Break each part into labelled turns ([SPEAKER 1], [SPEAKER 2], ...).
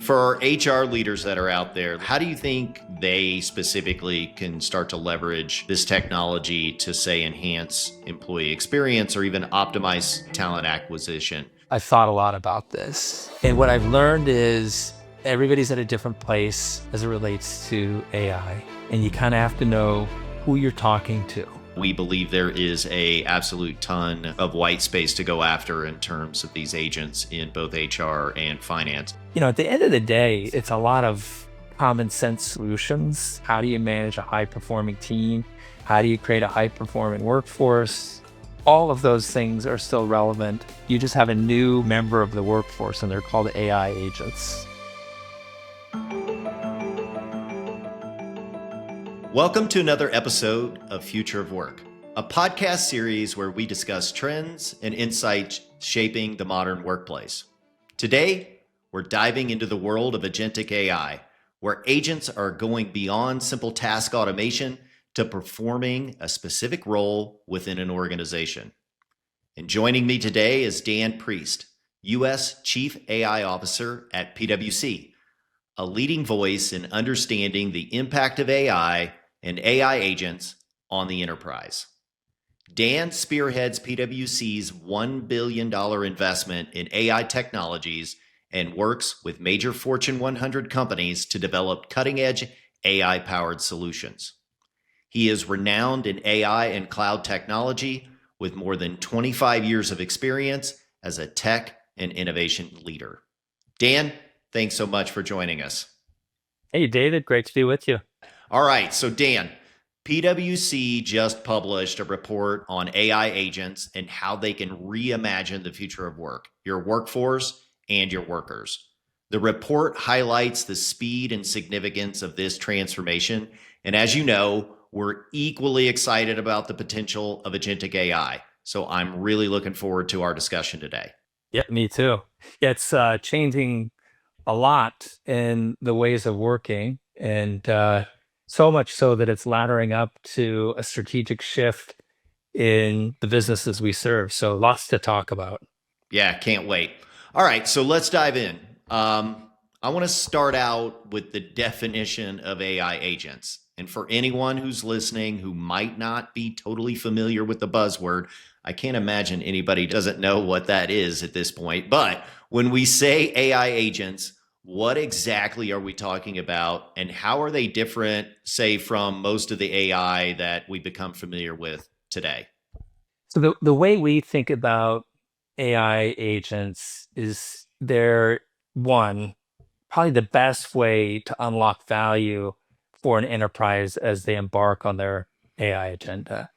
[SPEAKER 1] For our HR leaders that are out there, how do you think they specifically can start to leverage this technology to, say, enhance employee experience or even optimize talent acquisition?
[SPEAKER 2] I've thought a lot about this. And what I've learned is everybody's at a different place as it relates to AI. And you kind of have to know who you're talking to.
[SPEAKER 1] We believe there is a absolute ton of white space to go after in terms of these agents in both HR and finance.
[SPEAKER 2] At the end of the day, it's a lot of common sense solutions. How do you manage a high performing team? How do you create a high performing workforce? All of those things are still relevant. You just have a new member of the workforce and they're called AI agents.
[SPEAKER 1] Welcome to another episode of Future of Work, a podcast series where we discuss trends and insights shaping the modern workplace. Today, we're diving into the world of Agentic AI, where agents are going beyond simple task automation to performing a specific role within an organization. And joining me today is Dan Priest, U.S. Chief AI Officer at PwC, a leading voice in understanding the impact of AI and AI agents on the enterprise. Dan spearheads PwC's $1 billion investment in AI technologies and works with major Fortune 100 companies to develop cutting-edge AI-powered solutions. He is renowned in AI and cloud technology with more than 25 years of experience as a tech and innovation leader. Dan, thanks so much for joining us.
[SPEAKER 2] Hey, David, great to be with you.
[SPEAKER 1] All right, so Dan, PwC just published a report on AI agents and how they can reimagine the future of work, your workforce, and your workers. The report highlights the speed and significance of this transformation. And as you know, we're equally excited about the potential of Agentic AI. So I'm really looking forward to our discussion today.
[SPEAKER 2] Yeah, me too. Yeah, it's changing a lot in the ways of working, and so much so that it's laddering up to a strategic shift in the businesses we serve. So lots to talk about.
[SPEAKER 1] Yeah, can't wait. All right, so let's dive in. I want to start out with the definition of AI agents. And for anyone who's listening who might not be totally familiar with the buzzword, I can't imagine anybody doesn't know what that is at this point. But when we say AI agents, what exactly are we talking about, and how are they different, say, from most of the AI that we become familiar with today?
[SPEAKER 2] So the way we think about AI agents is they're probably the best way to unlock value for an enterprise as they embark on their AI agenda.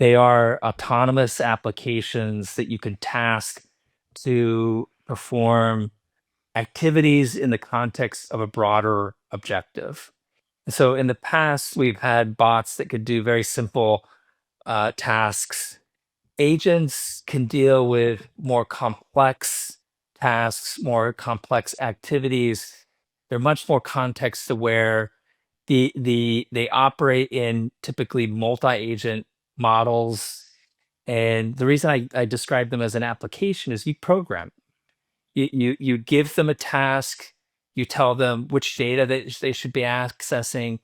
[SPEAKER 2] They are autonomous applications that you can task to perform activities in the context of a broader objective. So in the past, we've had bots that could do very simple tasks. Agents can deal with more complex tasks, more complex activities. They're much more context aware. They operate in typically multi-agent models. And the reason I describe them as an application is you program. You give them a task, you tell them which data that they should be accessing,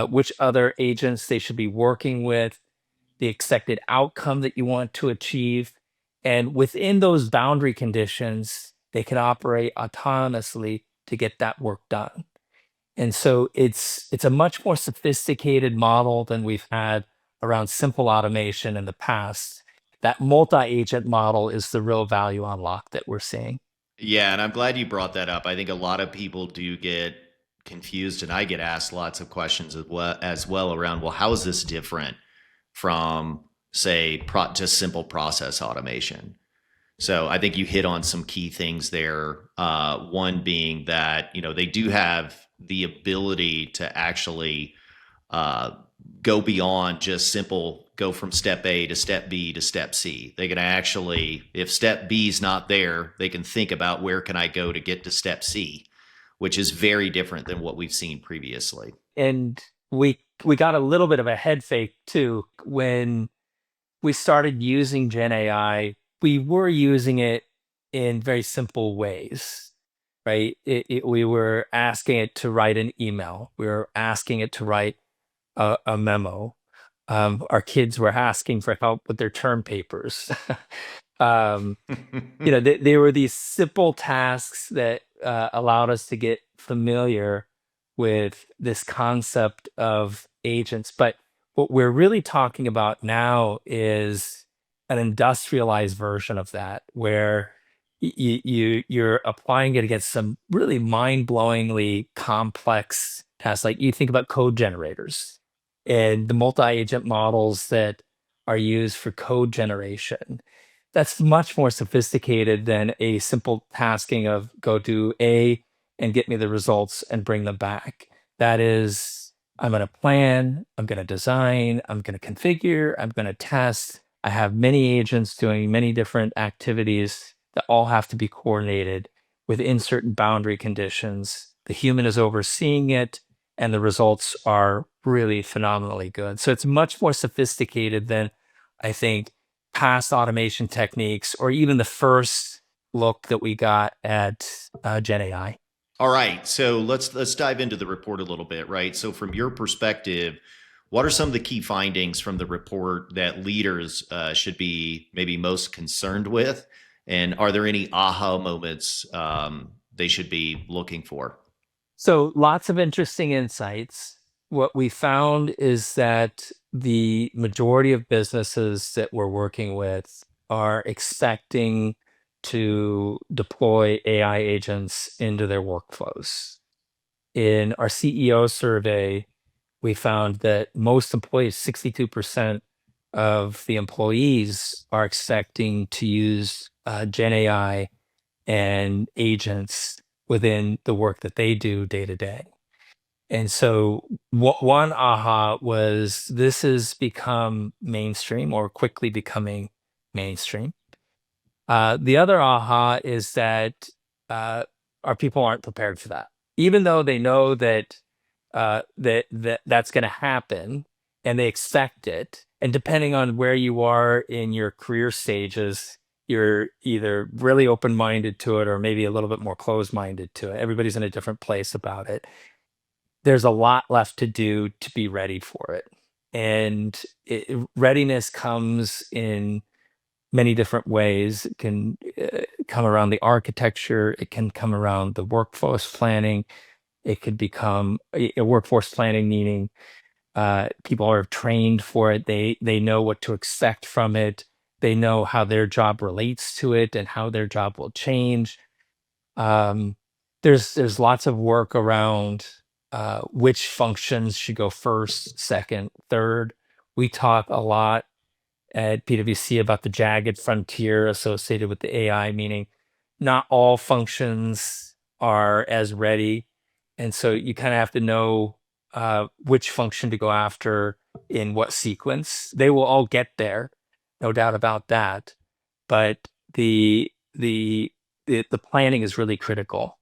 [SPEAKER 2] which other agents they should be working with, the expected outcome that you want to achieve. And within those boundary conditions, they can operate autonomously to get that work done. And so it's a much more sophisticated model than we've had around simple automation in the past. That multi-agent model is the real value unlock that we're seeing.
[SPEAKER 1] Yeah, and I'm glad you brought that up. I think a lot of people do get confused, and I get asked lots of questions as well around, well, how is this different from, say, just simple process automation? So I think you hit on some key things there. One being that, they do have the ability to actually go beyond just simple go from step A to step B to step C. They can actually, if step B is not there, they can think about where can I go to get to step C, which is very different than what we've seen previously.
[SPEAKER 2] And we got a little bit of a head fake too when we started using Gen AI. We were using it in very simple ways. right? We were asking it to write an email. We were asking it to write a memo. Our kids were asking for help with their term papers. um, they were these simple tasks that allowed us to get familiar with this concept of agents. But what we're really talking about now is an industrialized version of that, where you're applying it against some really mind-blowingly complex tasks. Like you think about code generators and the multi-agent models that are used for code generation. That's much more sophisticated than a simple tasking of go do A and get me the results and bring them back. That is, I'm going to plan, I'm going to design, I'm going to configure, I'm going to test. I have many agents doing many different activities that all have to be coordinated within certain boundary conditions. The human is overseeing it, and the results are really phenomenally good. So it's much more sophisticated than I think past automation techniques or even the first look that we got at Gen AI.
[SPEAKER 1] All right, so let's dive into the report a little bit, right? So from your perspective, what are some of the key findings from the report that leaders should be maybe most concerned with, and are there any aha moments they should be looking for?
[SPEAKER 2] So lots of interesting insights. What we found is that the majority of businesses that we're working with are expecting to deploy AI agents into their workflows. In our CEO survey, we found that most employees, 62% of the employees, are expecting to use Gen AI and agents within the work that they do day to day. And so, one aha was this has become mainstream or quickly becoming mainstream. The other aha is that uh, our people aren't prepared for that, even though they know that that's going to happen and they expect it. And depending on where you are in your career stages, you're either really open-minded to it or maybe a little bit more closed-minded to it. Everybody's in a different place about it. There's a lot left to do to be ready for it, and readiness comes in many different ways. It can come around the architecture. It can come around the workforce planning. It could become a workforce planning, meaning people are trained for it. They know what to expect from it. They know how their job relates to it and how their job will change. Um, there's lots of work around which functions should go first, second, third. We talk a lot at PwC about the jagged frontier associated with the AI, meaning not all functions are as ready. And so you kind of have to know which function to go after in what sequence. They will all get there, no doubt about that. But the planning is really critical.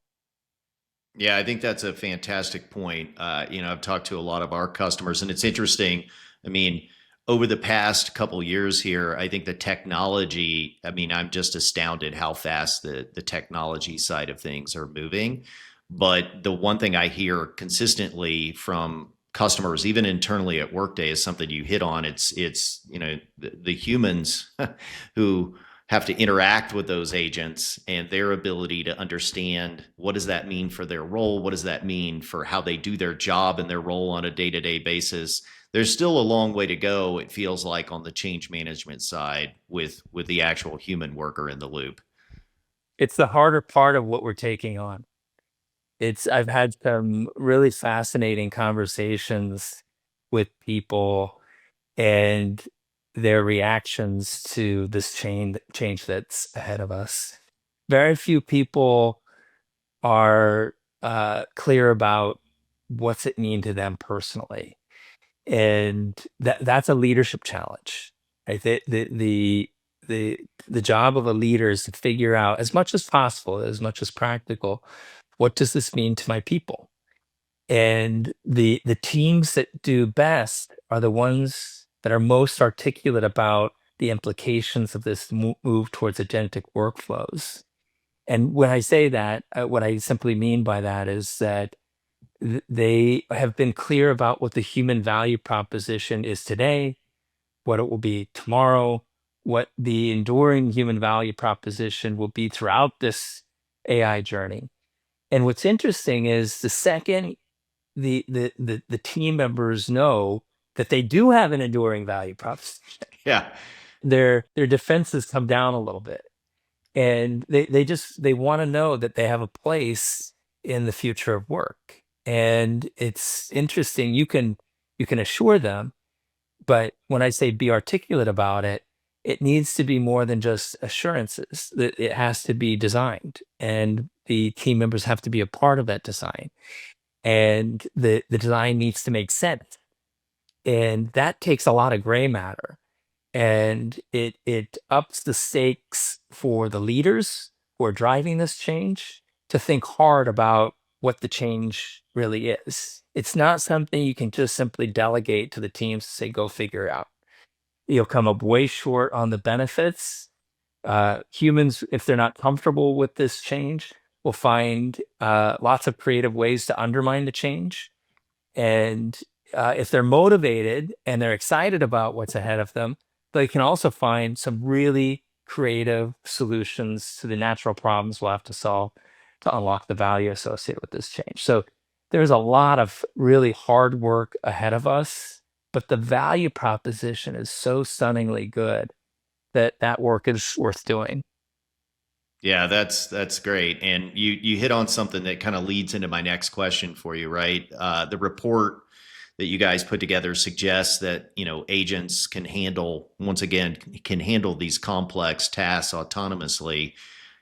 [SPEAKER 1] Yeah, I think that's a fantastic point. I've talked to a lot of our customers, and it's interesting. I mean, over the past couple years here, I think the technology, I mean, I'm just astounded how fast the technology side of things are moving. But the one thing I hear consistently from customers, even internally at Workday, is something you hit on. It's the humans who have to interact with those agents and their ability to understand what does that mean for their role, what does that mean for how they do their job and their role on a day-to-day basis. There's still a long way to go, it feels like, on the change management side with the actual human worker in the loop.
[SPEAKER 2] It's the harder part of what we're taking on. I've had some really fascinating conversations with people and their reactions to this change that's ahead of us. Very few people are clear about what's it mean to them personally, and that's a leadership challenge. Right? The the job of a leader is to figure out as much as possible, as much as practical, what does this mean to my people? And the teams that do best are the ones that are most articulate about the implications of this move towards agentic workflows. And when I say that, what I simply mean by that is that they have been clear about what the human value proposition is today, what it will be tomorrow, what the enduring human value proposition will be throughout this AI journey. And what's interesting is the second the team members know that they do have an enduring value proposition,
[SPEAKER 1] Yeah.
[SPEAKER 2] their defenses come down a little bit, and they want to know that they have a place in the future of work. And it's interesting, you can assure them, but when I say be articulate about it, it needs to be more than just assurances. That it has to be designed, and the team members have to be a part of that design, and the design needs to make sense. And that takes a lot of gray matter, and it ups the stakes for the leaders who are driving this change to think hard about what the change really is. It's not something you can just simply delegate to the teams to say, go figure it out. You'll come up way short on the benefits. Humans, if they're not comfortable with this change, will find lots of creative ways to undermine the change. And if they're motivated and they're excited about what's ahead of them, they can also find some really creative solutions to the natural problems we'll have to solve to unlock the value associated with this change. So there's a lot of really hard work ahead of us, but the value proposition is so stunningly good that that work is worth doing.
[SPEAKER 1] Yeah, that's great. And you hit on something that kind of leads into my next question for you, right? The report that you guys put together suggests that, agents can handle, once again, can handle these complex tasks autonomously.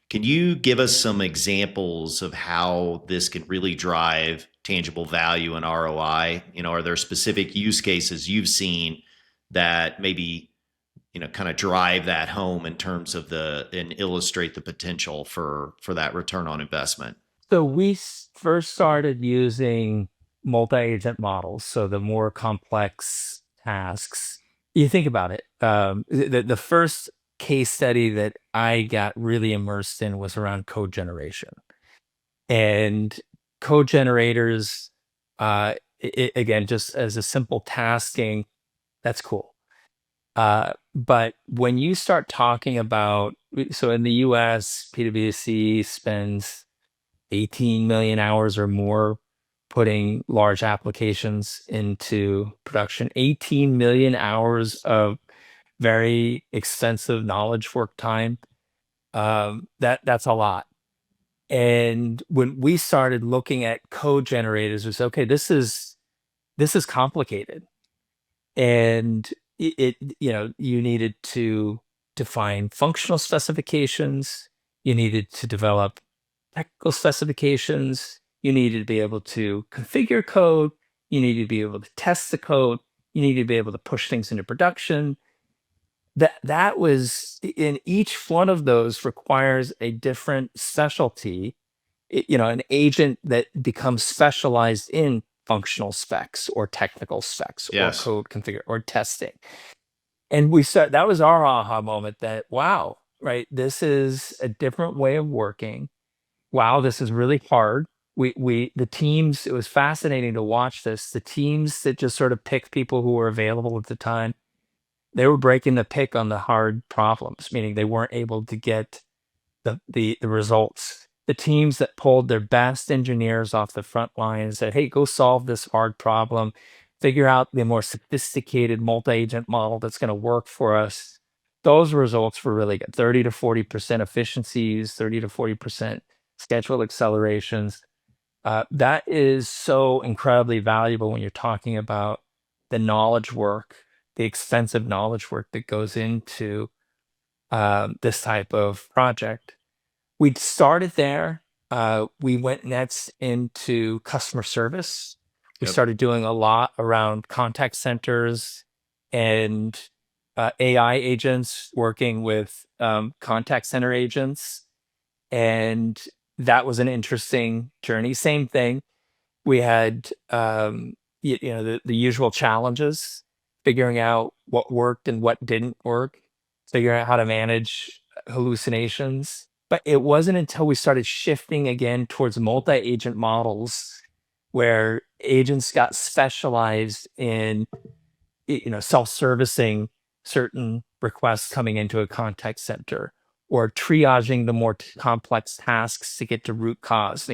[SPEAKER 1] Can you give us some examples of how this can really drive tangible value and ROI? Are there specific use cases you've seen that maybe kind of drive that home in terms of and illustrate the potential for that return on investment?
[SPEAKER 2] So we first started using multi-agent models. So the more complex tasks, you think about it. The first case study that I got really immersed in was around code generation, and code generators. Again, just as a simple tasking, that's cool. But when you start talking about, so in the US, PwC spends 18 million hours or more putting large applications into production. 18 million hours of very extensive knowledge work time. That's a lot. And when we started looking at code generators, we said, okay, this is complicated. And you needed to define functional specifications, you needed to develop technical specifications, you needed to be able to configure code, you needed to be able to test the code, you needed to be able to push things into production. That was, in each one of those requires a different specialty. An agent that becomes specialized in functional specs or technical specs or
[SPEAKER 1] Yes.
[SPEAKER 2] code configure or testing. And we said that was our aha moment, that wow, right, this is a different way of working. Wow, this is really hard. The teams, it was fascinating to watch this. The teams that just sort of picked people who were available at the time, they were breaking the pick on the hard problems, meaning they weren't able to get the results. The teams that pulled their best engineers off the front line and said, "Hey, go solve this hard problem, figure out the more sophisticated multi-agent model that's going to work for us." Those results were really good. 30 to 40% efficiencies, 30 to 40% schedule accelerations. That is so incredibly valuable when you're talking about the knowledge work, the extensive knowledge work that goes into this type of project. We started there. We went next into customer service. We
[SPEAKER 1] Yep.
[SPEAKER 2] started doing a lot around contact centers and AI agents working with contact center agents. And that was an interesting journey. Same thing. We had the usual challenges, figuring out what worked and what didn't work, figuring out how to manage hallucinations. But it wasn't until we started shifting again towards multi-agent models where agents got specialized in self-servicing certain requests coming into a contact center or triaging the more complex tasks to get to root cause.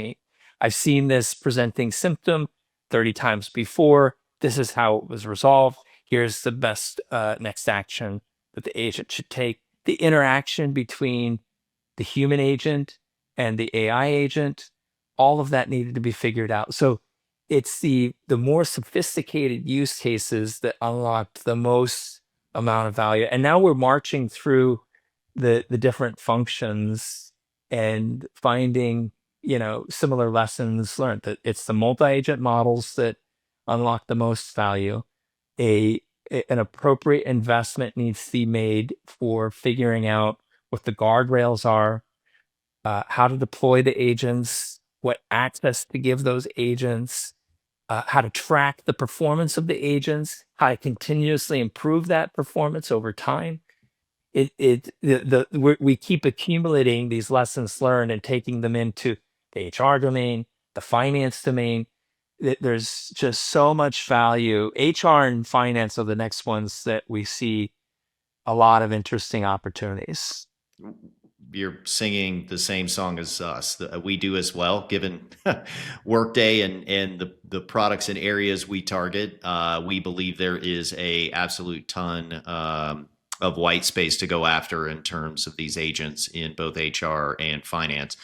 [SPEAKER 2] I've seen this presenting symptom 30 times before. This is how it was resolved. Here's the best next action that the agent should take. The interaction between the human agent and the AI agent, all of that needed to be figured out. So it's the more sophisticated use cases that unlocked the most amount of value. And now we're marching through the different functions and finding, similar lessons learned, that it's the multi-agent models that unlock the most value. An appropriate investment needs to be made for figuring out what the guardrails are, how to deploy the agents, what access to give those agents, how to track the performance of the agents, how to continuously improve that performance over time. We keep accumulating these lessons learned and taking them into the HR domain, the finance domain. There's just so much value. HR and finance are the next ones that we see a lot of interesting opportunities.
[SPEAKER 1] You're singing the same song as us. We do as well, given Workday and the products and areas we target. We believe there is a absolute ton of white space to go after in terms of these agents in both HR and finance.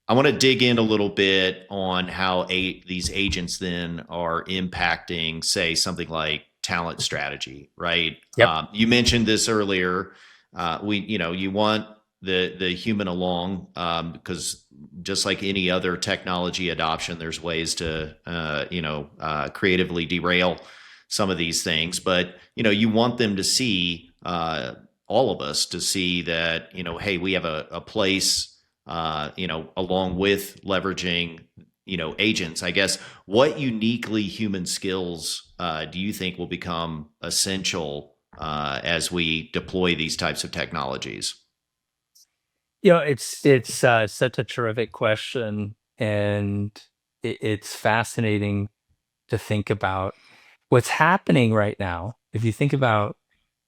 [SPEAKER 1] I want to dig in a little bit on how these agents then are impacting, say, something like talent strategy, right?
[SPEAKER 2] Yep.
[SPEAKER 1] You mentioned this earlier. You want the human along, because just like any other technology adoption, there's ways to creatively derail some of these things. But you want them to see, all of us to see that hey, we have a place, along with leveraging, agents. I guess, what uniquely human skills do you think will become essential as we deploy these types of technologies?
[SPEAKER 2] It's such a terrific question, and it's fascinating to think about what's happening right now. If you think about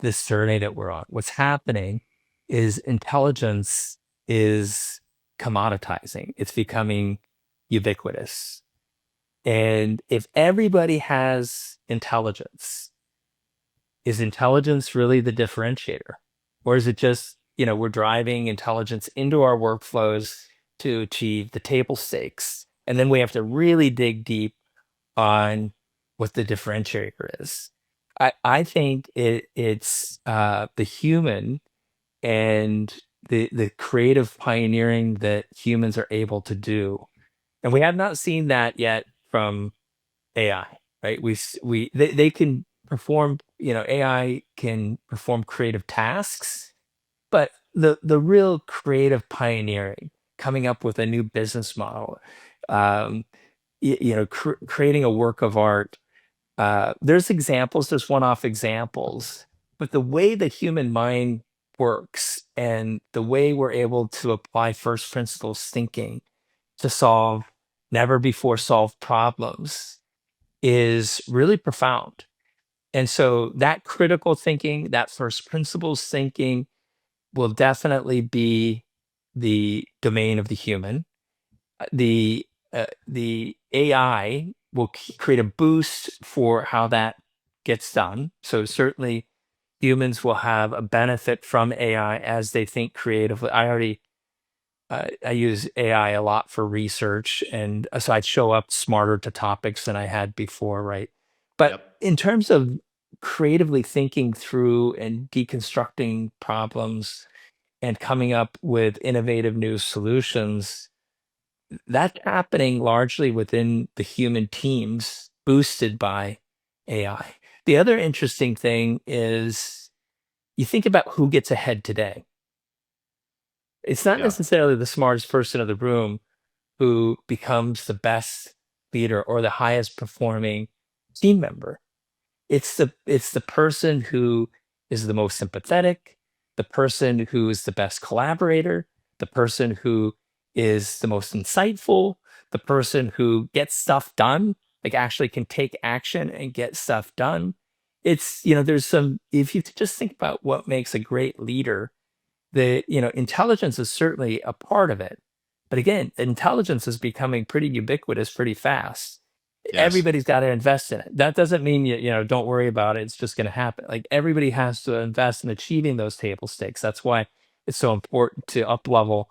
[SPEAKER 2] this journey that we're on, what's happening is intelligence is commoditizing. It's becoming ubiquitous. And if everybody has intelligence, is intelligence really the differentiator? Or is it just, we're driving intelligence into our workflows to achieve the table stakes? And then we have to really dig deep on what the differentiator is. I think it's the human and the creative pioneering that humans are able to do. And we have not seen that yet from AI, right? They can perform, AI can perform creative tasks, but the real creative pioneering, coming up with a new business model, um, creating a work of art. There's examples, there's one-off examples, but the way the human mind works and the way we're able to apply first principles thinking to solve never before solved problems is really profound. And so that critical thinking, that first principles thinking will definitely be the domain of the human. The AI will create a boost for how that gets done. So certainly humans will have a benefit from AI as they think creatively. I use AI a lot for research, and so I'd show up smarter to topics than I had before, right? But
[SPEAKER 1] Yep.
[SPEAKER 2] in terms of creatively thinking through and deconstructing problems and coming up with innovative new solutions, that's happening largely within the human teams, boosted by AI. The other interesting thing is you think about who gets ahead today. It's not
[SPEAKER 1] Yeah.
[SPEAKER 2] necessarily the smartest person in the room who becomes the best leader or the highest performing team member. It's the person who is the most sympathetic, the person who is the best collaborator, the person who is the most insightful, the person who gets stuff done, like actually can take action and get stuff done. It's, there's some, if you just think about what makes a great leader, intelligence is certainly a part of it. But again, intelligence is becoming pretty ubiquitous pretty fast.
[SPEAKER 1] Yes.
[SPEAKER 2] Everybody's got to invest in it. That doesn't mean don't worry about it. It's just going to happen. Like everybody has to invest in achieving those table stakes. That's why it's so important to up level,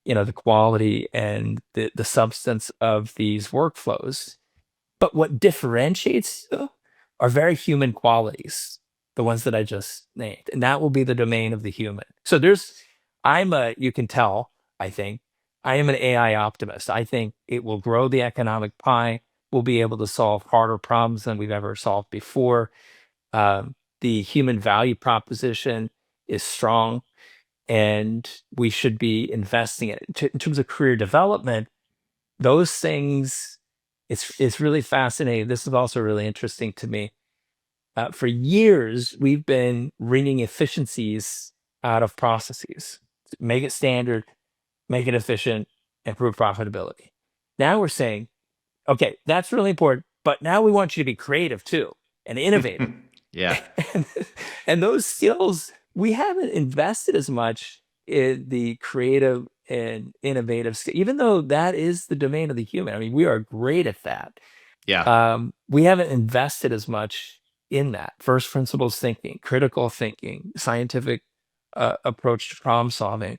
[SPEAKER 2] the quality and the substance of these workflows. But what differentiates you are very human qualities, the ones that I just named, and that will be the domain of the human. So you can tell, I think, I am an AI optimist. I think it will grow the economic pie. We'll be able to solve harder problems than we've ever solved before. The human value proposition is strong, and we should be investing in it. In terms of career development, those things, it's really fascinating. This is also really interesting to me. For years, we've been wringing efficiencies out of processes, make it standard, make it efficient, improve profitability. Now we're saying, okay, that's really important, but now we want you to be creative too and innovative.
[SPEAKER 1] Yeah.
[SPEAKER 2] and, and those skills, we haven't invested as much in the creative and innovative even though that is the domain of the human. I mean, we are great at that.
[SPEAKER 1] Yeah.
[SPEAKER 2] We haven't invested as much in that first principles thinking, critical thinking, scientific approach to problem solving.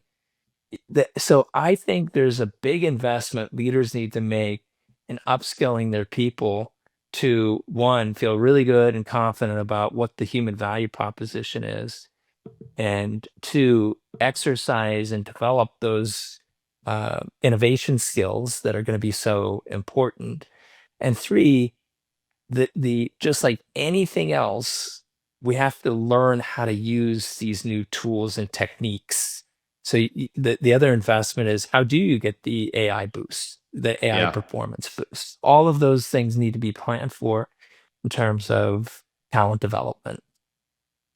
[SPEAKER 2] So I think there's a big investment leaders need to make in upskilling their people to, one, feel really good and confident about what the human value proposition is, and two, exercise and develop those innovation skills that are going to be so important, and three, the just like anything else, we have to learn how to use these new tools and techniques. So the other investment is, how do you get the AI boost, the AI
[SPEAKER 1] Yeah.
[SPEAKER 2] performance boost? All of those things need to be planned for in terms of talent development.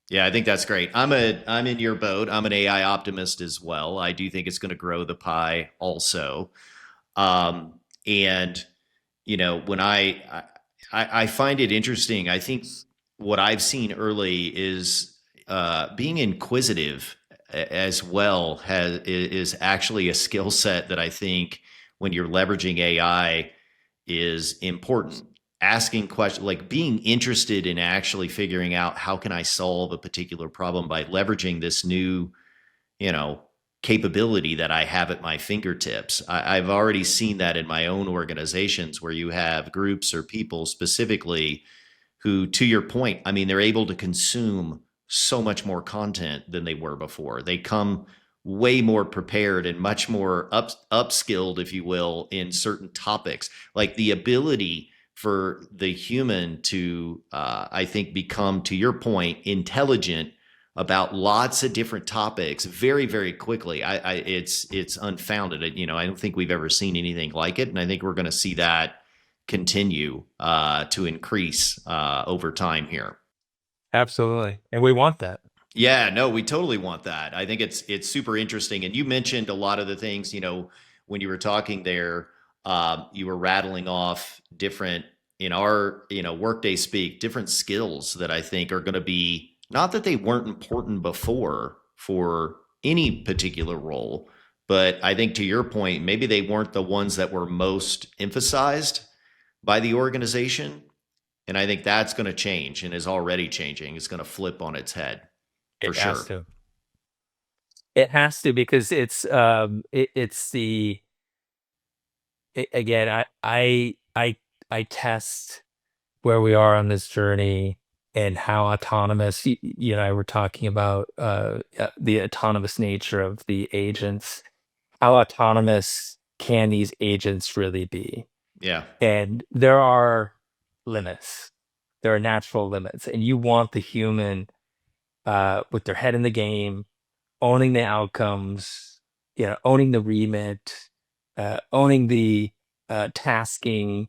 [SPEAKER 1] Yeah, I think that's great. I'm in your boat. I'm an AI optimist as well. I do think it's going to grow the pie also. And when I find it interesting. I think what I've seen early is being inquisitive as well is actually a skill set that I think when you're leveraging AI is important. Asking questions, like being interested in actually figuring out how can I solve a particular problem by leveraging this new, you know, capability that I have at my fingertips. I've already seen that in my own organizations where you have groups or people specifically who, to your point, I mean, they're able to consume so much more content than they were before. They come way more prepared and much more upskilled, if you will, in certain topics. Like the ability for the human to, I think, become, to your point, intelligent about lots of different topics very, very quickly. It's unfounded. I don't think we've ever seen anything like it, and I think we're going to see that continue to increase over time here.
[SPEAKER 2] Absolutely. And we want that.
[SPEAKER 1] Yeah, no, we totally want that. I think it's super interesting. And you mentioned a lot of the things, when you were talking there, you were rattling off different in our, workday speak, different skills that I think are going to be, not that they weren't important before for any particular role, but I think to your point, maybe they weren't the ones that were most emphasized by the organization. And I think that's going to change and is already changing. It's going to flip on its head for
[SPEAKER 2] It has
[SPEAKER 1] sure.
[SPEAKER 2] to. It has to, because it's again, I test where we are on this journey and how autonomous, you and I were talking about the autonomous nature of the agents. How autonomous can these agents really be?
[SPEAKER 1] Yeah.
[SPEAKER 2] And there are limits. There are natural limits, and you want the human with their head in the game, owning the outcomes, owning the remit, owning the tasking,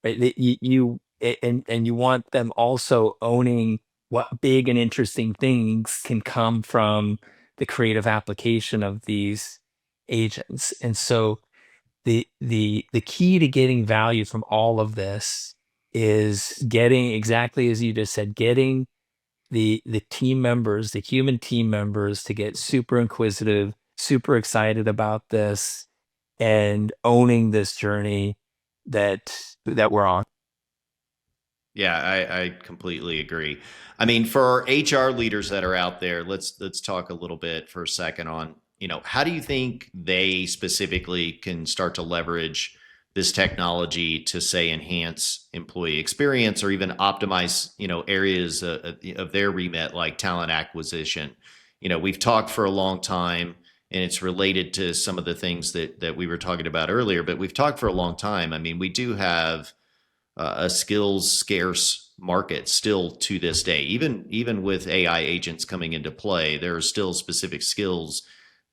[SPEAKER 2] right? And you want them also owning what big and interesting things can come from the creative application of these agents. And so the key to getting value from all of this is getting, exactly as you just said, getting the team members, the human team members, to get super inquisitive, super excited about this, and owning this journey that we're on.
[SPEAKER 1] Yeah, I completely agree. I mean, for our HR leaders that are out there, let's talk a little bit for a second on, how do you think they specifically can start to leverage this technology to say enhance employee experience or even optimize, areas of their remit like talent acquisition. We've talked for a long time and it's related to some of the things that we were talking about earlier, but we've talked for a long time. I mean, we do have a skills scarce market still to this day. Even with AI agents coming into play, there are still specific skills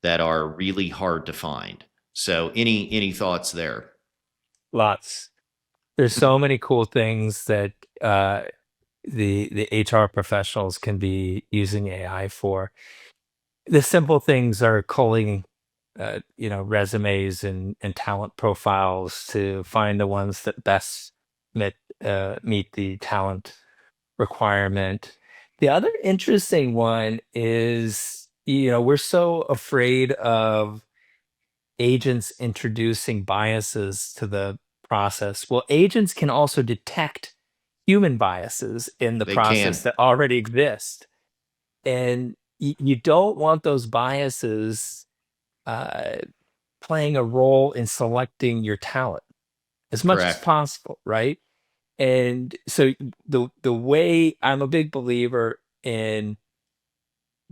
[SPEAKER 1] that are really hard to find. So any thoughts there?
[SPEAKER 2] Lots. There's so many cool things that uh, the HR professionals can be using AI for. The simple things are culling, resumes and talent profiles to find the ones that best meet the talent requirement. The other interesting one is, we're so afraid of agents introducing biases to the process. Well, agents can also detect human biases in the
[SPEAKER 1] They
[SPEAKER 2] process
[SPEAKER 1] can.
[SPEAKER 2] that already exist. And you don't want those biases uh, playing a role in selecting your talent as much as
[SPEAKER 1] Correct.
[SPEAKER 2] possible, right? And so the way, I'm a big believer in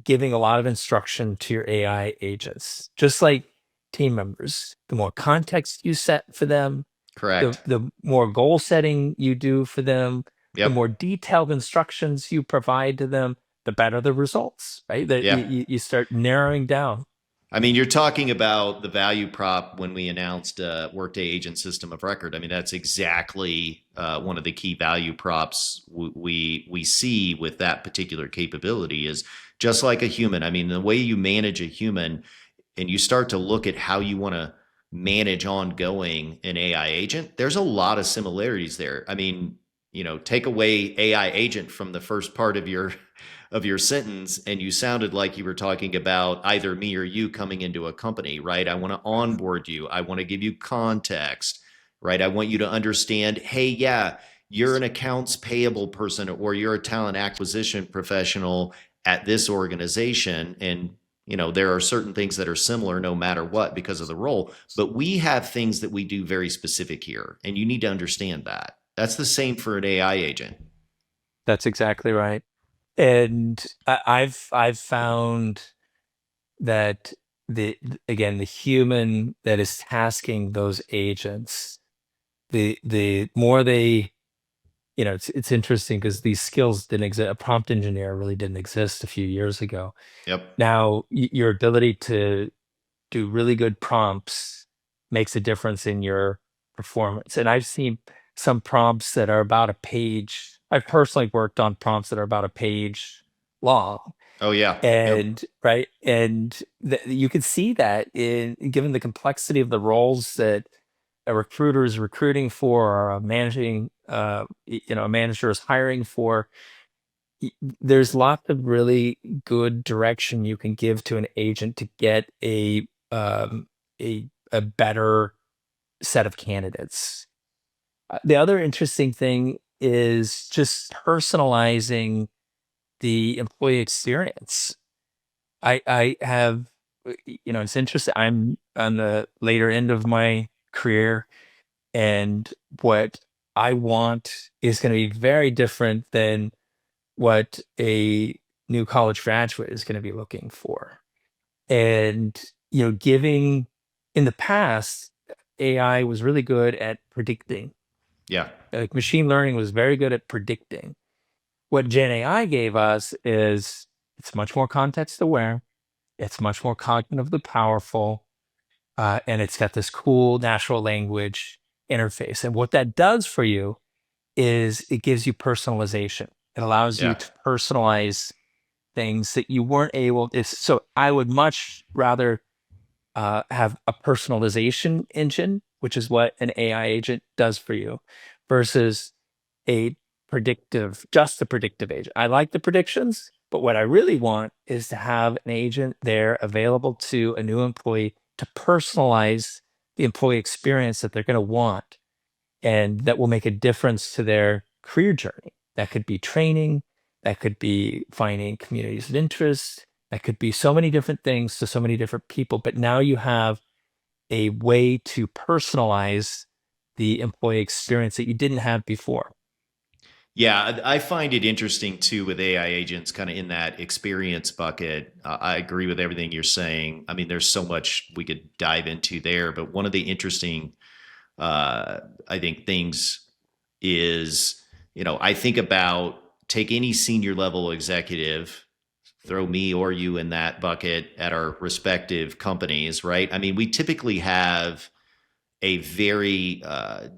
[SPEAKER 2] giving a lot of instruction to your AI agents, just like team members. The more context you set for them,
[SPEAKER 1] Correct.
[SPEAKER 2] the more goal setting you do for them, the more
[SPEAKER 1] Yep.
[SPEAKER 2] detailed instructions you provide to them, the better the results, right? That
[SPEAKER 1] Yeah.
[SPEAKER 2] you start narrowing down.
[SPEAKER 1] I mean, you're talking about the value prop when we announced Workday Agent System of Record. I mean, that's exactly one of the key value props we see with that particular capability is just like a human. I mean, the way you manage a human and you start to look at how you want to manage ongoing an AI agent, there's a lot of similarities there. I mean, take away AI agent from the first part of your sentence and you sounded like you were talking about either me or you coming into a company, right? I want to onboard you. I want to give you context, right? I want you to understand, hey, yeah, you're an accounts payable person or you're a talent acquisition professional at this organization and there are certain things that are similar no matter what because of the role, but we have things that we do very specific here and you need to understand that. That's the same for an AI agent.
[SPEAKER 2] That's exactly right. And I've found that again, the human that is tasking those agents, the more they, it's interesting because these skills didn't exist. A prompt engineer really didn't exist a few years ago.
[SPEAKER 1] Yep.
[SPEAKER 2] Now your ability to do really good prompts makes a difference in your performance. And I've seen some prompts that are about a page. I've personally worked on prompts that are about a page long.
[SPEAKER 1] Oh yeah. Yep.
[SPEAKER 2] And right, and you can see that in, given the complexity of the roles that a recruiter is recruiting for, or a managing, a manager is hiring for. There's lots of really good direction you can give to an agent to get a better set of candidates. The other interesting thing is just personalizing the employee experience. I have, it's interesting. I'm on the later end of my career, and what I want is going to be very different than what a new college graduate is going to be looking for. And, giving, in the past, AI was really good at predicting.
[SPEAKER 1] Yeah.
[SPEAKER 2] Like machine learning was very good at predicting. What Gen AI gave us is it's much more context aware, it's much more cognitively powerful, and it's got this cool natural language interface. And what that does for you is it gives you personalization. It allows you
[SPEAKER 1] Yeah.
[SPEAKER 2] to personalize things that you weren't able. So I would much rather have a personalization engine, which is what an AI agent does for you, versus a just a predictive agent. I like the predictions, but what I really want is to have an agent there available to a new employee to personalize the employee experience that they're going to want and that will make a difference to their career journey. That could be training, that could be finding communities of interest, that could be so many different things to so many different people. But now you have a way to personalize the employee experience that you didn't have before.
[SPEAKER 1] Yeah, I find it interesting too with AI agents kind of in that experience bucket. I agree with everything you're saying. I mean, there's so much we could dive into there, but one of the interesting, I think, things is, I think about take any senior level executive, throw me or you in that bucket at our respective companies, right? I mean, we typically have a very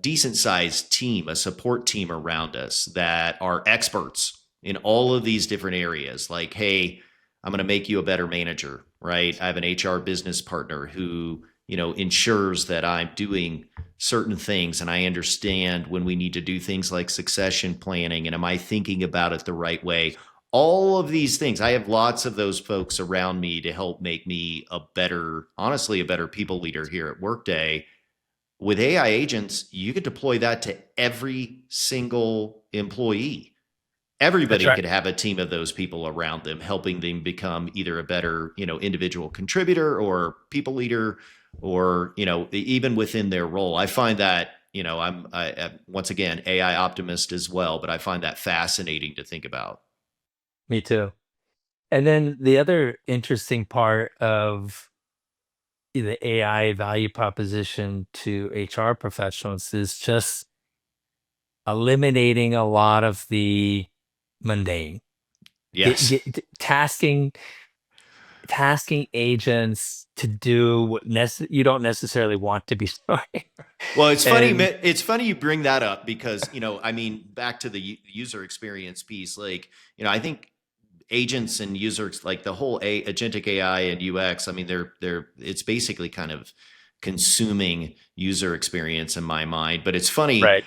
[SPEAKER 1] decent sized team, a support team around us that are experts in all of these different areas. Like, hey, I'm going to make you a better manager, right? I have an HR business partner who, ensures that I'm doing certain things and I understand when we need to do things like succession planning and am I thinking about it the right way? All of these things. I have lots of those folks around me to help make me honestly, a better people leader here at Workday. With AI agents, you could deploy that to every single employee.
[SPEAKER 2] That's
[SPEAKER 1] Everybody
[SPEAKER 2] right.
[SPEAKER 1] could have a team of those people around them, helping them become either a better, individual contributor or people leader, or even within their role. I find that, once again AI optimist as well, but I find that fascinating to think about.
[SPEAKER 2] Me too. And then the other interesting part of the AI value proposition to HR professionals is just eliminating a lot of the mundane.
[SPEAKER 1] Yes.
[SPEAKER 2] Tasking agents to do what you don't necessarily want to be doing.
[SPEAKER 1] Well, it's funny.
[SPEAKER 2] And
[SPEAKER 1] It's funny you bring that up because I mean, back to the user experience piece. Like, I think agents and users, like the whole agentic AI and UX. I mean, they're it's basically kind of consuming user experience in my mind. But it's funny.
[SPEAKER 2] right,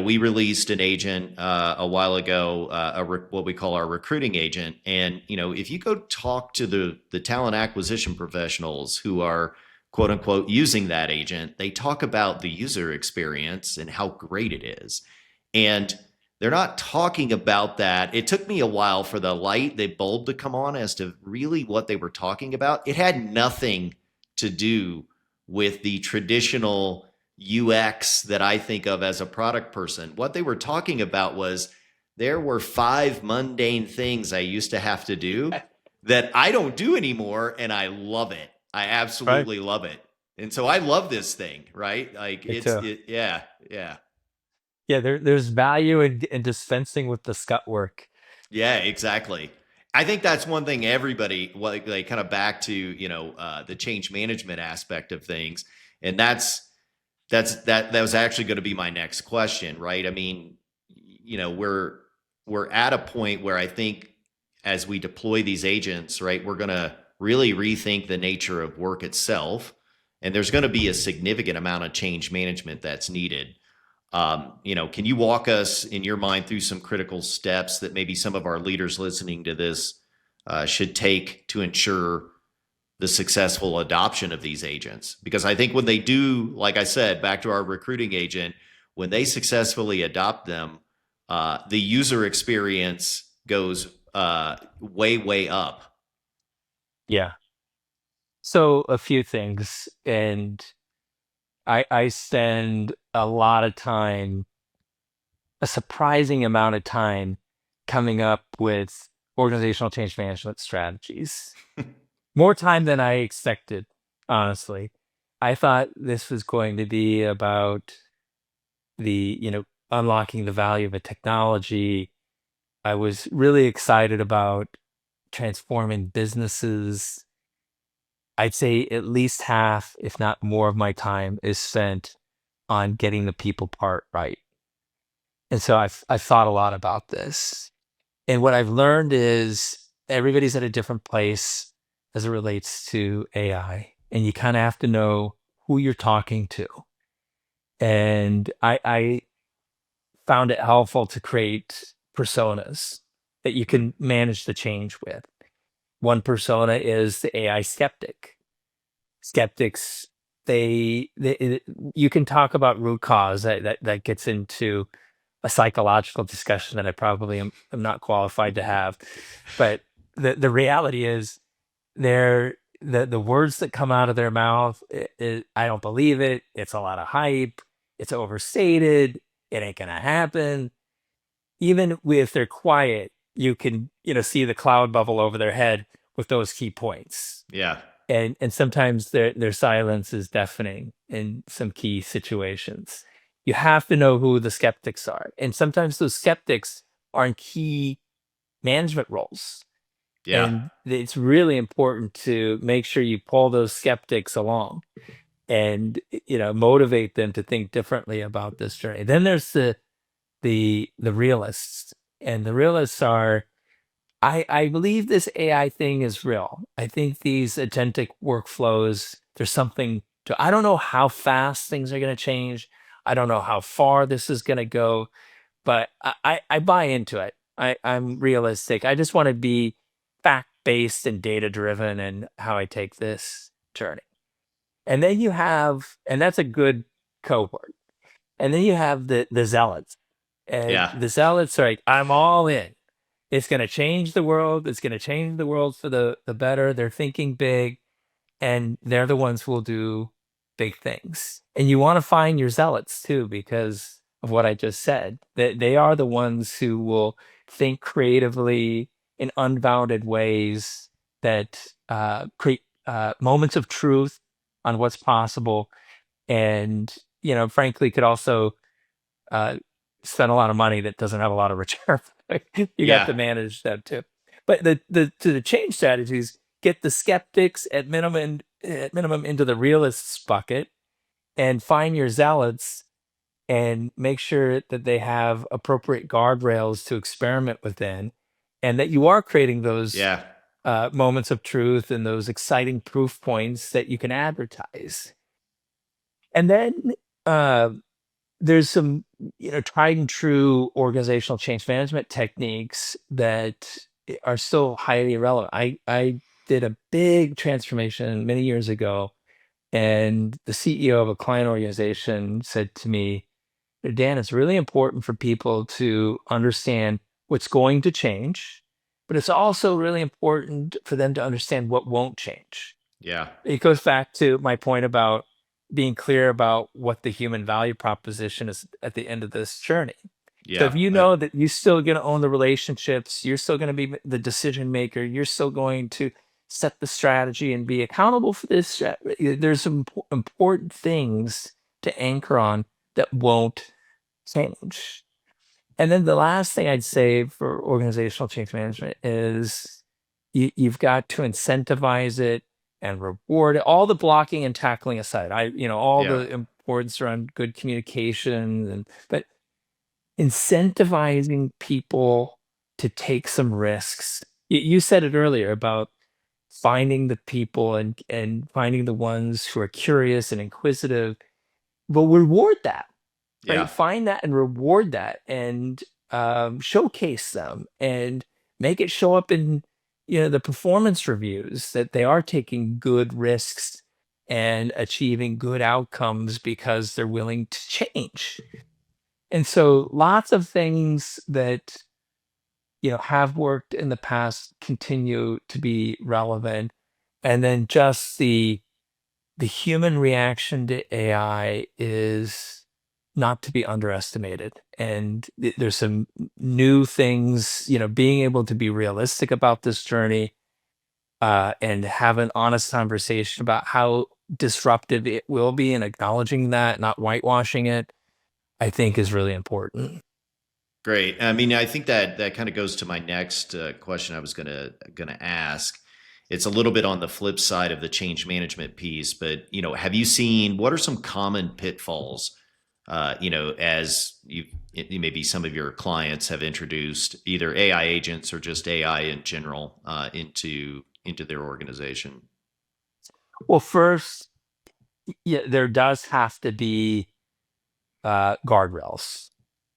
[SPEAKER 1] We released an agent a while ago, what we call our recruiting agent, and if you go talk to the talent acquisition professionals who are quote unquote using that agent, they talk about the user experience and how great it is. And they're not talking about that. It took me a while for the bulb to come on as to really what they were talking about. It had nothing to do with the traditional UX that I think of as a product person. What they were talking about was there were 5 mundane things I used to have to do that I don't do anymore, and I love it. I
[SPEAKER 2] right.
[SPEAKER 1] absolutely love it. And so I love this thing, right? Like
[SPEAKER 2] Me too.
[SPEAKER 1] yeah, yeah.
[SPEAKER 2] Yeah, there's value in dispensing with the scut work.
[SPEAKER 1] Yeah, exactly. I think that's one thing everybody, like kind of back to, the change management aspect of things. And that was actually going to be my next question, right? I mean, we're at a point where I think as we deploy these agents, right, we're going to really rethink the nature of work itself, and there's going to be a significant amount of change management that's needed. Can you walk us in your mind through some critical steps that maybe some of our leaders listening to this should take to ensure the successful adoption of these agents? Because I think when they do, like I said, back to our recruiting agent, when they successfully adopt them, the user experience goes way, way up.
[SPEAKER 2] Yeah. So a few things, and I spend a lot of time, a surprising amount of time, coming up with organizational change management strategies. More time than I expected, honestly. I thought this was going to be about unlocking the value of a technology. I was really excited about transforming businesses. I'd say at least half, if not more of my time is spent on getting the people part right. And so I've thought a lot about this. And what I've learned is everybody's at a different place as it relates to AI. and you kind of have to know who you're talking to. And I found it helpful to create personas that you
[SPEAKER 1] Mm.
[SPEAKER 2] can manage the change with. One persona is the AI skeptic. Skeptics, you can talk about root cause. That gets into a psychological discussion that I probably am not qualified to have. But the reality is, the words that come out of their mouth, I don't believe it. It's a lot of hype. It's overstated. It ain't gonna happen. Even if they're quiet, you can, see the cloud bubble over their head with those key points.
[SPEAKER 1] Yeah.
[SPEAKER 2] And sometimes their silence is deafening in some key situations. You have to know who the skeptics are. And sometimes those skeptics are in key management roles.
[SPEAKER 1] Yeah.
[SPEAKER 2] And it's really important to make sure you pull those skeptics along and motivate them to think differently about this journey. Then there's the realists. And the realists are, I believe this AI thing is real. I think these agentic workflows, there's something to, I don't know how fast things are going to change. I don't know how far this is going to go, but I buy into it. I'm realistic. I just want to be fact based and data driven in how I take this journey. And then and that's a good cohort. And then you have the zealots. And
[SPEAKER 1] Yeah.
[SPEAKER 2] the zealots are like, I'm all in. It's going to change the world. It's going to change the world for the better. They're thinking big, and they're the ones who will do big things. And you want to find your zealots too, because of what I just said. That they are the ones who will think creatively in unbounded ways that create moments of truth on what's possible, and frankly, could also uh, spend a lot of money that doesn't have a lot of return. You got
[SPEAKER 1] Yeah.
[SPEAKER 2] to manage that too. But the change strategies, get the skeptics at minimum into the realists bucket, and find your zealots, and make sure that they have appropriate guardrails to experiment within, and that you are creating those
[SPEAKER 1] Yeah.
[SPEAKER 2] moments of truth and those exciting proof points that you can advertise. And then uh, there's some tried and true organizational change management techniques that are still highly relevant. I did a big transformation many years ago, and the CEO of a client organization said to me, Dan, it's really important for people to understand what's going to change, but it's also really important for them to understand what won't change.
[SPEAKER 1] Yeah.
[SPEAKER 2] It goes back to my point about being clear about what the human value proposition is at the end of this journey. So
[SPEAKER 1] Yeah.
[SPEAKER 2] if you know that you're still going to own the relationships, you're still going to be the decision maker, you're still going to set the strategy and be accountable for this, there's some important things to anchor on that won't change. And then the last thing I'd say for organizational change management is you've got to incentivize it and reward it. All the blocking and tackling aside, all
[SPEAKER 1] Yeah.
[SPEAKER 2] the importance around good communication, but incentivizing people to take some risks. You said it earlier about finding the people and finding the ones who are curious and inquisitive, but reward that, right?
[SPEAKER 1] Yeah.
[SPEAKER 2] Find that and reward that, and showcase them, and make it show up in the performance reviews that they are taking good risks and achieving good outcomes because they're willing to change. And so lots of things that have worked in the past continue to be relevant. And then just the human reaction to AI is not to be underestimated. And there's some new things, being able to be realistic about this journey, and have an honest conversation about how disruptive it will be, and acknowledging that, not whitewashing it, I think is really important.
[SPEAKER 1] Great. I mean, I think that that kind of goes to my next question I was gonna ask. It's a little bit on the flip side of the change management piece, but have you seen what are some common pitfalls? As maybe some of your clients have introduced either AI agents or just AI in general into their organization.
[SPEAKER 2] Well, first, yeah, there does have to be guardrails.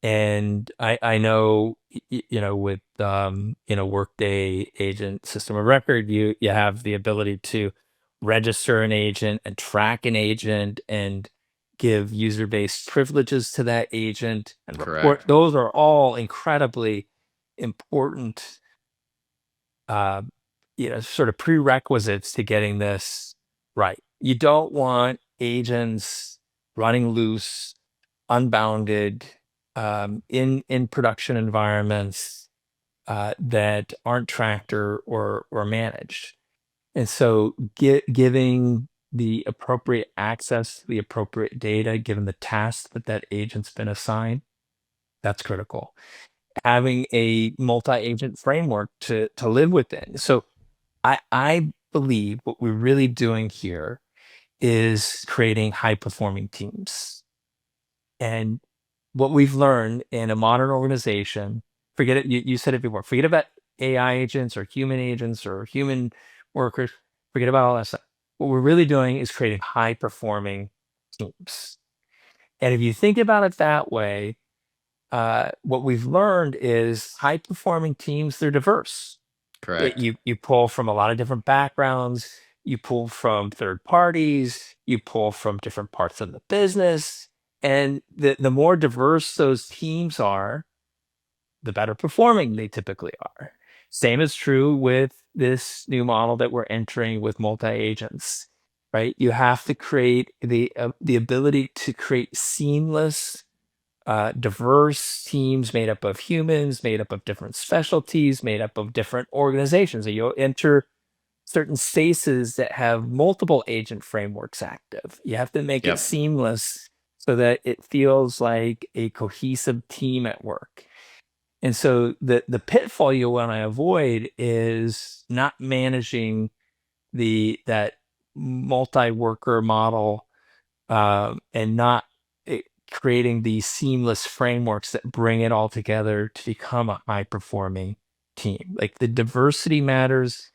[SPEAKER 2] And I know, with, Workday agent system of record, you have the ability to register an agent and track an agent and give user-based privileges to that agent and report.
[SPEAKER 1] Correct.
[SPEAKER 2] Those are all incredibly important, uh, sort of prerequisites to getting this right. You don't want agents running loose, unbounded, in production environments that aren't tracked or managed. And so, giving the appropriate access to the appropriate data, given the task that agent's been assigned, that's critical. Having a multi-agent framework to live within. So I believe what we're really doing here is creating high performing teams. And what we've learned in a modern organization, forget it, you said it before, forget about AI agents or human workers, forget about all that stuff. What we're really doing is creating high performing teams. And if you think about it that way, what we've learned is high performing teams, they're diverse.
[SPEAKER 1] Correct.
[SPEAKER 2] You pull from a lot of different backgrounds, you pull from third parties, you pull from different parts of the business, and the more diverse those teams are, the better performing they typically are. Same is true with this new model that we're entering with multi agents, right? You have to create the ability to create seamless, diverse teams made up of humans, made up of different specialties, made up of different organizations. So you'll enter certain spaces that have multiple agent frameworks active. You have to make it
[SPEAKER 1] Yep.
[SPEAKER 2] seamless so that it feels like a cohesive team at work. And so the pitfall you want to avoid is not managing that multi-worker model, and not creating these seamless frameworks that bring it all together to become a high performing team. Like the diversity matters,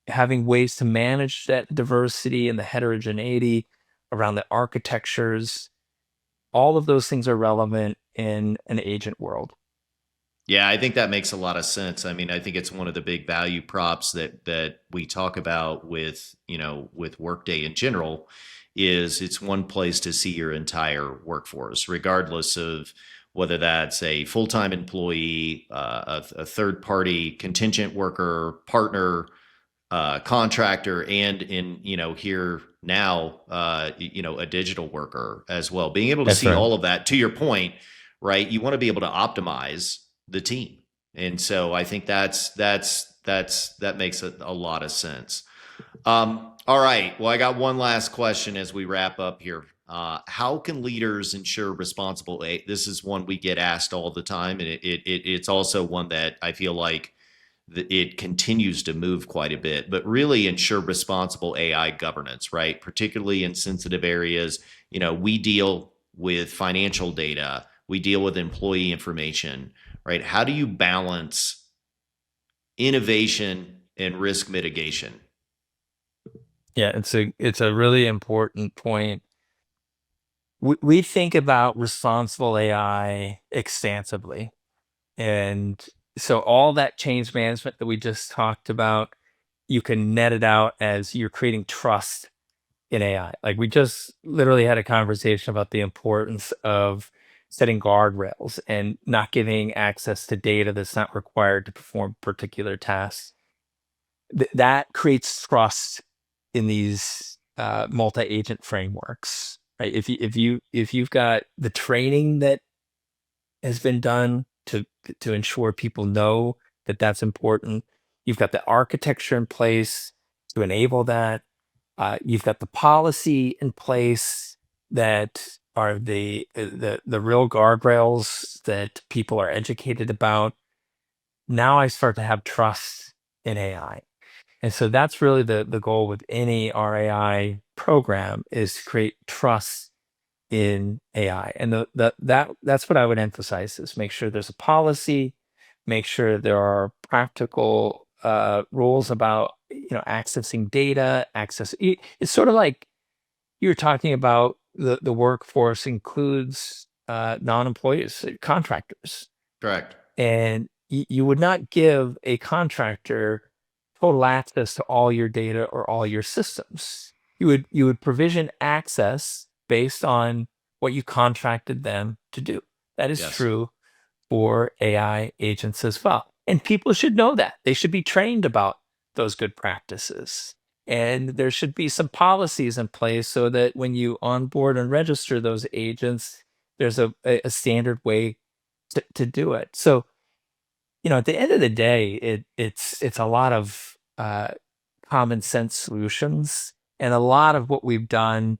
[SPEAKER 2] having ways to manage that diversity and the heterogeneity around the architectures, all of those things are relevant in an agent world.
[SPEAKER 1] Yeah, I think that makes a lot of sense. I mean, I think it's one of the big value props that we talk about with, with Workday in general is it's one place to see your entire workforce, regardless of whether that's a full-time employee, a third-party contingent worker, partner, contractor, and in, here now, a digital worker as well. Being able to
[SPEAKER 2] That's
[SPEAKER 1] see
[SPEAKER 2] right.
[SPEAKER 1] all of that, to your point, right? You want to be able to optimize the team. And so I think that makes a lot of sense. All right. Well, I got one last question as we wrap up here. How can leaders ensure responsible A? This is one we get asked all the time, and it's also one that I feel like it continues to move quite a bit, but really ensure responsible AI governance, right? Particularly in sensitive areas. We deal with financial data, we deal with employee information, right? How do you balance innovation and risk mitigation?
[SPEAKER 2] Yeah, it's a really important point. We think about responsible AI extensively. And so all that change management that we just talked about, you can net it out as you're creating trust in AI. Like we just literally had a conversation about the importance of setting guardrails and not giving access to data that's not required to perform particular tasks. That creates trust in these multi-agent frameworks, right? If you've got the training that has been done to ensure people know that that's important. You've got the architecture in place to enable that. You've got the policy in place that are the real guardrails that people are educated about. Now I start to have trust in AI. And so that's really the goal with any RAI program is to create trust in AI. And that's what I would emphasize is make sure there's a policy, make sure there are practical rules about accessing data, It's sort of like you're talking about the workforce includes non-employees, contractors,
[SPEAKER 1] Correct.
[SPEAKER 2] and you would not give a contractor total access to all your data or all your systems. You would provision access based on what you contracted them to do. That is
[SPEAKER 1] Yes.
[SPEAKER 2] true for AI agents as well. And people should know that. They should be trained about those good practices. And there should be some policies in place so that when you onboard and register those agents, there's a standard way to do it. So, at the end of the day, it's a lot of common sense solutions, and a lot of what we've done,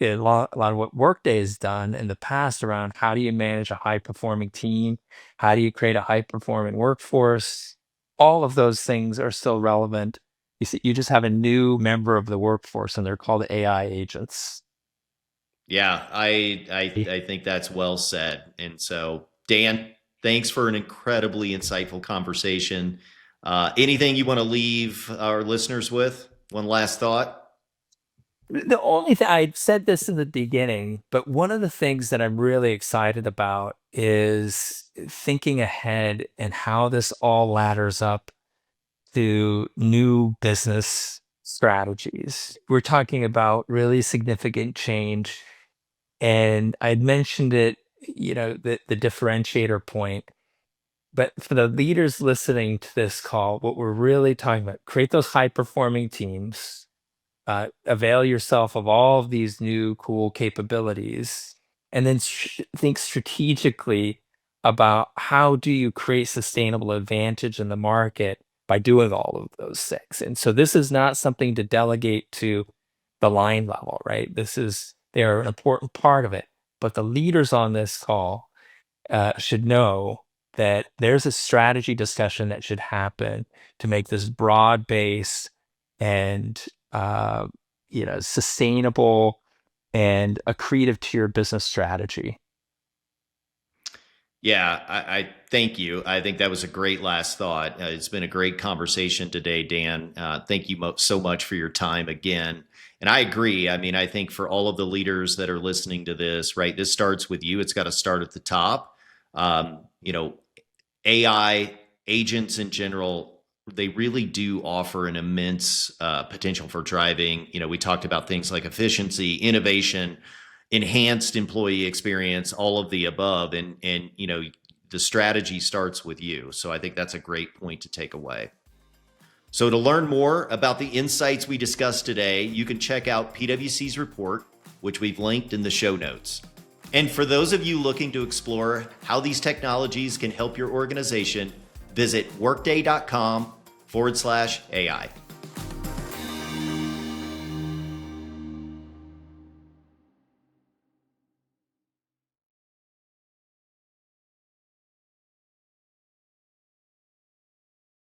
[SPEAKER 2] a lot of what Workday has done in the past around how do you manage a high performing team, how do you create a high performing workforce, all of those things are still relevant. You see, you just have a new member of the workforce, and they're called AI agents.
[SPEAKER 1] Yeah, I think that's well said. And so, Dan, thanks for an incredibly insightful conversation. Anything you want to leave our listeners with? One last thought?
[SPEAKER 2] The only thing I said this in the beginning, but one of the things that I'm really excited about is thinking ahead and how this all ladders up to new business strategies. We're talking about really significant change. And I'd mentioned it, the differentiator point. But for the leaders listening to this call, what we're really talking about, create those high performing teams, avail yourself of all of these new cool capabilities, and then think strategically about how do you create sustainable advantage in the market by doing all of those things. And so this is not something to delegate to the line level, right? They are an important part of it, but the leaders on this call should know that there's a strategy discussion that should happen to make this broad base and sustainable and accretive to your business strategy.
[SPEAKER 1] Yeah, I thank you. I think that was a great last thought. It's been a great conversation today, Dan. Thank you so much for your time again. And I agree. I mean, I think for all of the leaders that are listening to this, right, this starts with you. It's got to start at the top. You know, AI agents in general, they really do offer an immense potential for driving. We talked about things like efficiency, innovation, enhanced employee experience, all of the above. And the strategy starts with you. So I think that's a great point to take away. So to learn more about the insights we discussed today, you can check out PwC's report, which we've linked in the show notes. And for those of you looking to explore how these technologies can help your organization, visit workday.com/AI.